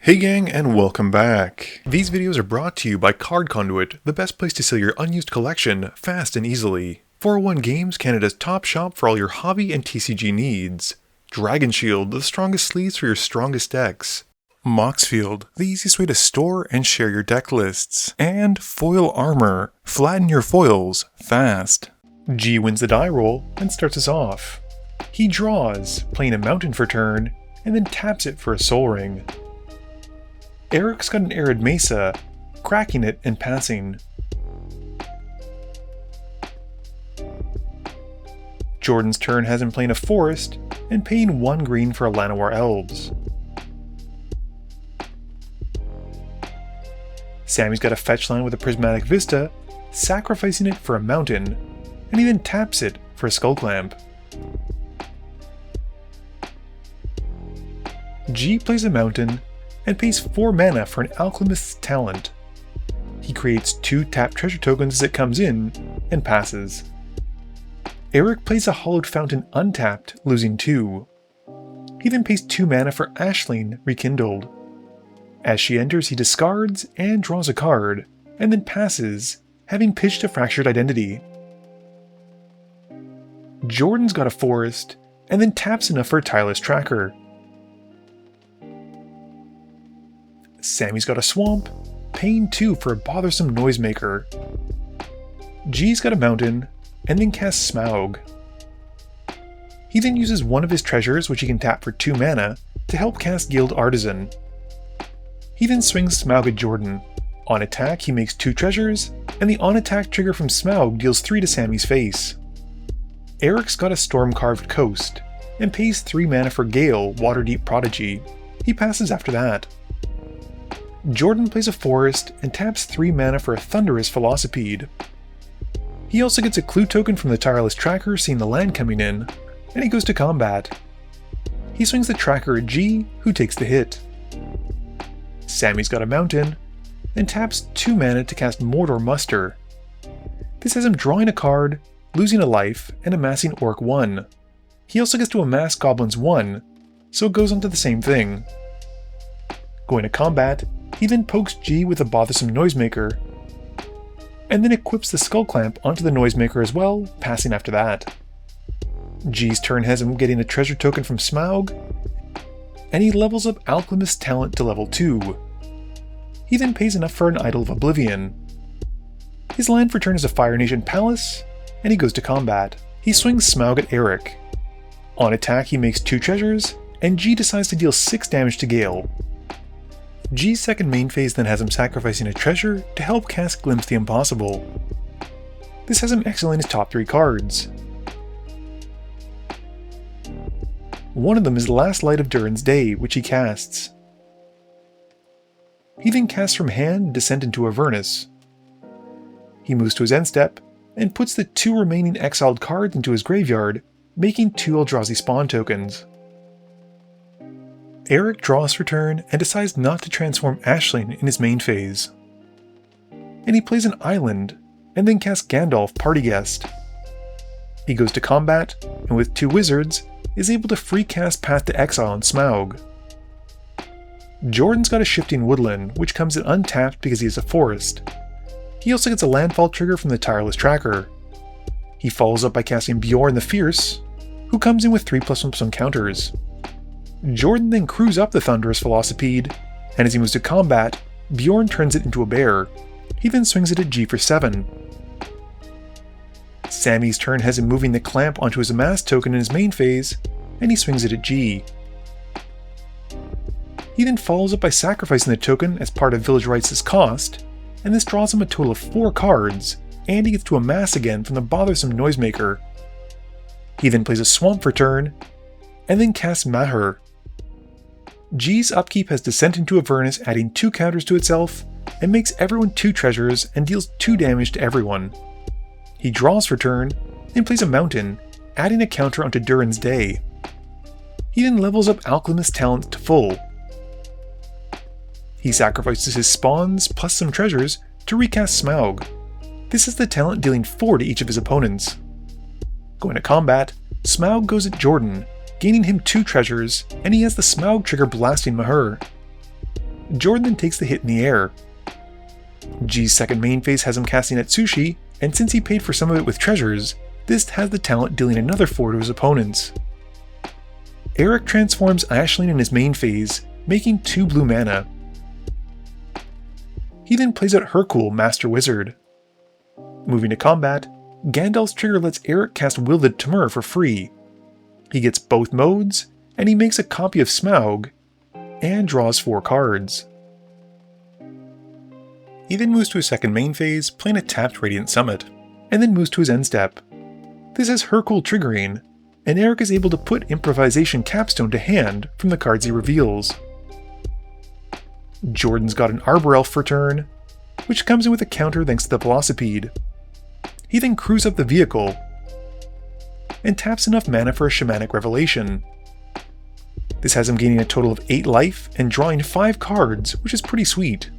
Hey gang, and welcome back. These videos are brought to you by Card Conduit, the best place to sell your unused collection fast and easily. 401 Games, Canada's top shop for all your hobby and TCG needs. Dragon Shield, the strongest sleeves for your strongest decks. Moxfield, the easiest way to store and share your deck lists. And Foil Armor, flatten your foils fast. G wins the die roll and starts us off. He draws, playing a mountain for turn, and then taps it for a Soul Ring. Eric's got an Arid Mesa, cracking it and passing. Jordan's turn has him playing a forest and paying 1 green for a Llanowar Elves. Sammy's got a fetch line with a Prismatic Vista, sacrificing it for a mountain, and he then taps it for a Skull Clamp. G plays a mountain and pays 4 mana for an Alchemist's Talent. He creates 2 tapped treasure tokens as it comes in, and passes. Eric plays a Hollowed Fountain untapped, losing 2. He then pays 2 mana for Aisling Rekindled. As she enters, he discards and draws a card, and then passes, having pitched a Fractured Identity. Jordan's got a forest, and then taps enough for a Tireless Tracker. Sammy's got a swamp, paying 2 for a Bothersome Noisemaker. G's got a mountain, and then casts Smaug. He then uses one of his treasures, which he can tap for 2 mana, to help cast Guild Artisan. He then swings Smaug at Jordan. On attack, he makes 2 treasures, and the on-attack trigger from Smaug deals 3 to Sammy's face. Eric's got a Storm-Carved Coast, and pays 3 mana for Gale, Waterdeep Prodigy. He passes after that. Jordan plays a forest and taps 3 mana for a Thunderous Velocipede. He also gets a clue token from the Tireless Tracker seeing the land coming in, and he goes to combat. He swings the tracker at G, who takes the hit. Sammy's got a mountain, and taps 2 mana to cast Mordor Muster. This has him drawing a card, losing a life, and amassing Orc 1. He also gets to amass Goblins 1, so it goes on to the same thing. Going to combat, he then pokes G with a Bothersome Noisemaker, and then equips the Skull Clamp onto the Noisemaker as well, passing after that. G's turn has him getting a treasure token from Smaug, and he levels up Alchemist's Talent to level 2. He then pays enough for an Idol of Oblivion. His land for turn is a Fire Nation Palace, and he goes to combat. He swings Smaug at Eric. On attack, he makes 2 treasures, and G decides to deal 6 damage to Gale. G's second main phase then has him sacrificing a treasure to help cast Glimpse the Impossible. This has him exiling his top 3 cards. One of them is Last Light of Durin's Day, which he casts. He then casts from hand Descent into Avernus. He moves to his end step, and puts the 2 remaining exiled cards into his graveyard, making 2 Eldrazi spawn tokens. Eric draws for turn and decides not to transform Aisling in his main phase. And he plays an island, and then casts Gandalf Party Guest. He goes to combat, and with 2 wizards, is able to free cast Path to Exile on Smaug. Jordan's got a Shifting Woodland, which comes in untapped because he has a forest. He also gets a landfall trigger from the Tireless Tracker. He follows up by casting Beorn the Fierce, who comes in with 3+1/+1 counters. Jordan then crews up the Thunderous Velocipede, and as he moves to combat, Beorn turns it into a bear. He then swings it at G for 7. Sammy's turn has him moving the Clamp onto his Amass token in his main phase, and he swings it at G. He then follows up by sacrificing the token as part of Village Rites' cost, and this draws him a total of 4 cards, and he gets to amass again from the Bothersome Noisemaker. He then plays a Swamp for turn, and then casts Maher. G's upkeep has Descent into Avernus, adding 2 counters to itself, and makes everyone 2 treasures and deals 2 damage to everyone. He draws for turn, and plays a mountain, adding a counter onto Durin's Day. He then levels up Alchemist's Talent to full. He sacrifices his spawns plus some treasures to recast Smaug. This is the talent dealing 4 to each of his opponents. Going to combat, Smaug goes at Jordan, gaining him 2 treasures, and he has the Smaug trigger blasting Maher. Jordan then takes the hit in the air. G's second main phase has him casting Atsushi, and since he paid for some of it with treasures, this has the talent dealing another 4 to his opponents. Eric transforms Aisling in his main phase, making 2 blue mana. He then plays out Hercule, Master Wizard. Moving to combat, Gandalf's trigger lets Eric cast Wielded Timur for free. He gets both modes, and he makes a copy of Smaug, and draws 4 cards. He then moves to his second main phase, playing a tapped Radiant Summit, and then moves to his end step. This has Hercule triggering, and Eric is able to put Improvisation Capstone to hand from the cards he reveals. Jordan's got an Arbor Elf for turn, which comes in with a counter thanks to the Velocipede. He then crews up the vehicle, and taps enough mana for a Shamanic Revelation. This has him gaining a total of 8 life and drawing 5 cards, which is pretty sweet.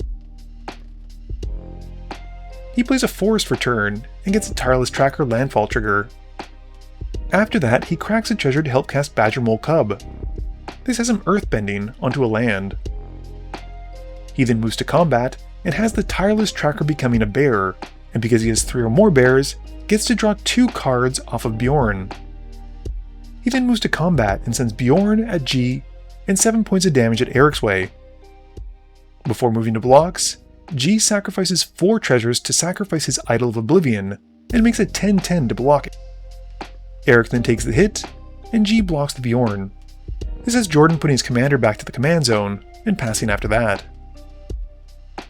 He plays a Forest for turn, and gets a Tireless Tracker landfall trigger. After that, he cracks a treasure to help cast Badger Mole Cub. This has him earthbending onto a land. He then moves to combat, and has the Tireless Tracker becoming a bear, and because he has 3 or more bears, gets to draw 2 cards off of Beorn. He then moves to combat and sends Beorn at G and 7 points of damage at Eric's way. Before moving to blocks, G sacrifices 4 treasures to sacrifice his Idol of Oblivion, and makes a 10-10 to block it. Eric then takes the hit, and G blocks the Beorn. This has Jordan putting his commander back to the command zone, and passing after that.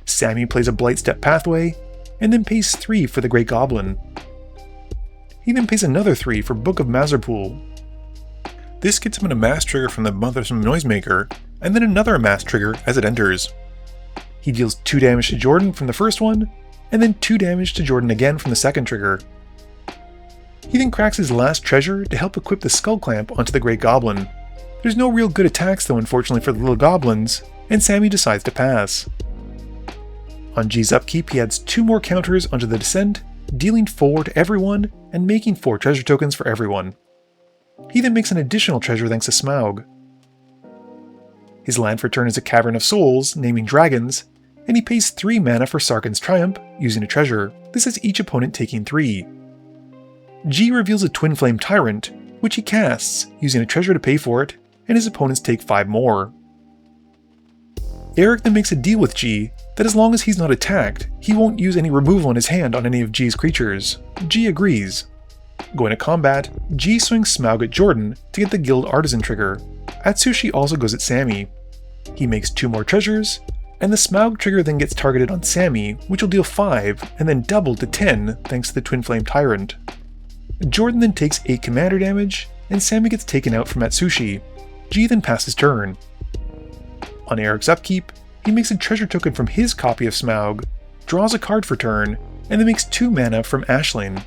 Sammy plays a Blightstep Pathway, and then pays 3 for the Great Goblin. He then pays another 3 for Book of Mazerpool. This gets him an Amass trigger from the Mothersome Noisemaker, and then another Amass trigger as it enters. He deals 2 damage to Jordan from the first one, and then 2 damage to Jordan again from the second trigger. He then cracks his last treasure to help equip the Skull Clamp onto the Great Goblin. There's no real good attacks though, unfortunately, for the little goblins, and Sammy decides to pass. On G's upkeep, he adds 2 more counters onto the Descent, dealing 4 to everyone, and making 4 treasure tokens for everyone. He then makes an additional treasure thanks to Smaug. His land for turn is a Cavern of Souls, naming dragons, and he pays 3 mana for Sarkhan's Triumph, using a treasure. This has each opponent taking 3. G reveals a Twin Flame Tyrant, which he casts, using a treasure to pay for it, and his opponents take 5 more. Eric then makes a deal with G that as long as he's not attacked, he won't use any removal in his hand on any of G's creatures. G agrees. Going to combat, G swings Smaug at Jordan to get the Guild Artisan trigger. Atsushi also goes at Sammy. He makes 2 more treasures, and the Smaug trigger then gets targeted on Sammy, which will deal 5 and then double to 10 thanks to the Twin Flame Tyrant. Jordan then takes 8 commander damage, and Sammy gets taken out from Atsushi. G then passes turn. On Eric's upkeep, he makes a treasure token from his copy of Smaug, draws a card for turn, and then makes 2 mana from Aisling.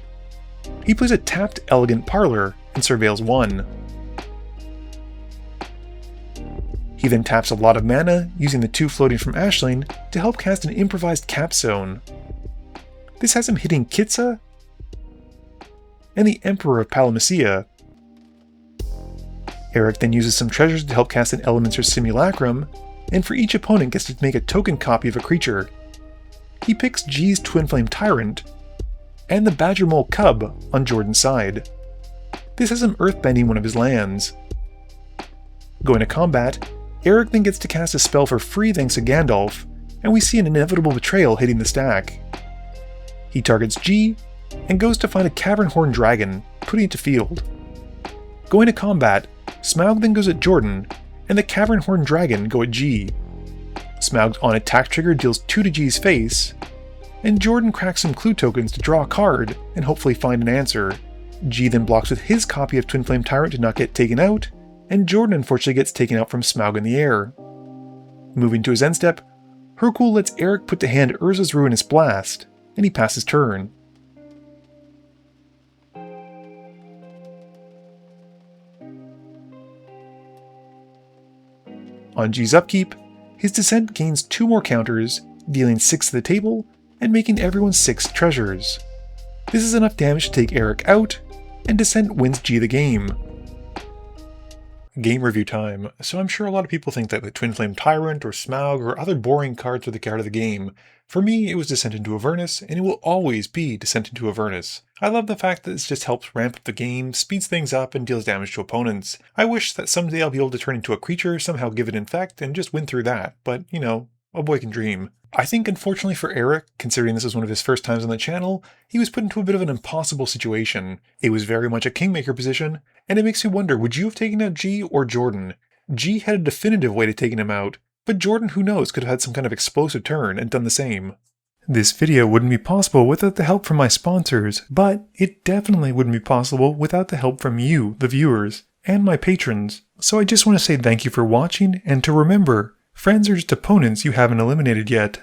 He plays a tapped Elegant Parlor and surveils 1. He then taps a lot of mana, using the 2 floating from Aisling to help cast an improvised Capstone. This has him hitting Kitsa and the Emperor of Palamecia. Eric then uses some treasures to help cast an Elementor Simulacrum, and for each opponent gets to make a token copy of a creature. He picks G's Twin Flame Tyrant, and the Badger Mole Cub on Jordan's side. This has him earthbending one of his lands. Going to combat, Eric then gets to cast a spell for free thanks to Gandalf, and we see an inevitable betrayal hitting the stack. He targets G, and goes to find a Cavernhorn Dragon, putting it to field. Going to combat, Smaug then goes at Jordan, and the Cavernhorn Dragon go at G. Smaug's on attack trigger deals 2 to G's face, and Jordan cracks some clue tokens to draw a card and hopefully find an answer. G then blocks with his copy of Twin Flame Tyrant to not get taken out, and Jordan unfortunately gets taken out from Smaug in the air. Moving to his end step, Hercule lets Eric put to hand Urza's Ruinous Blast, and he passes turn. On G's upkeep, his Descent gains 2 more counters, dealing 6 to the table, and making everyone 6 treasures. This is enough damage to take Eric out, and Descent wins G the game. Game review time. So I'm sure a lot of people think that the Twin Flame Tyrant or Smaug or other boring cards are the card of the game. For me, it was Descent into Avernus, and it will always be Descent into Avernus. I love the fact that this just helps ramp up the game, speeds things up, and deals damage to opponents. I wish that someday I'll be able to turn into a creature, somehow give it infect, and just win through that, but, you know, a boy can dream. I think unfortunately for Eric, considering this was one of his first times on the channel, he was put into a bit of an impossible situation. It was very much a Kingmaker position, and it makes me wonder, would you have taken out G or Jordan? G had a definitive way to taking him out, but Jordan, who knows, could have had some kind of explosive turn and done the same. This video wouldn't be possible without the help from my sponsors, but it definitely wouldn't be possible without the help from you, the viewers, and my patrons. So I just want to say thank you for watching, and to remember, friends are just opponents you haven't eliminated yet.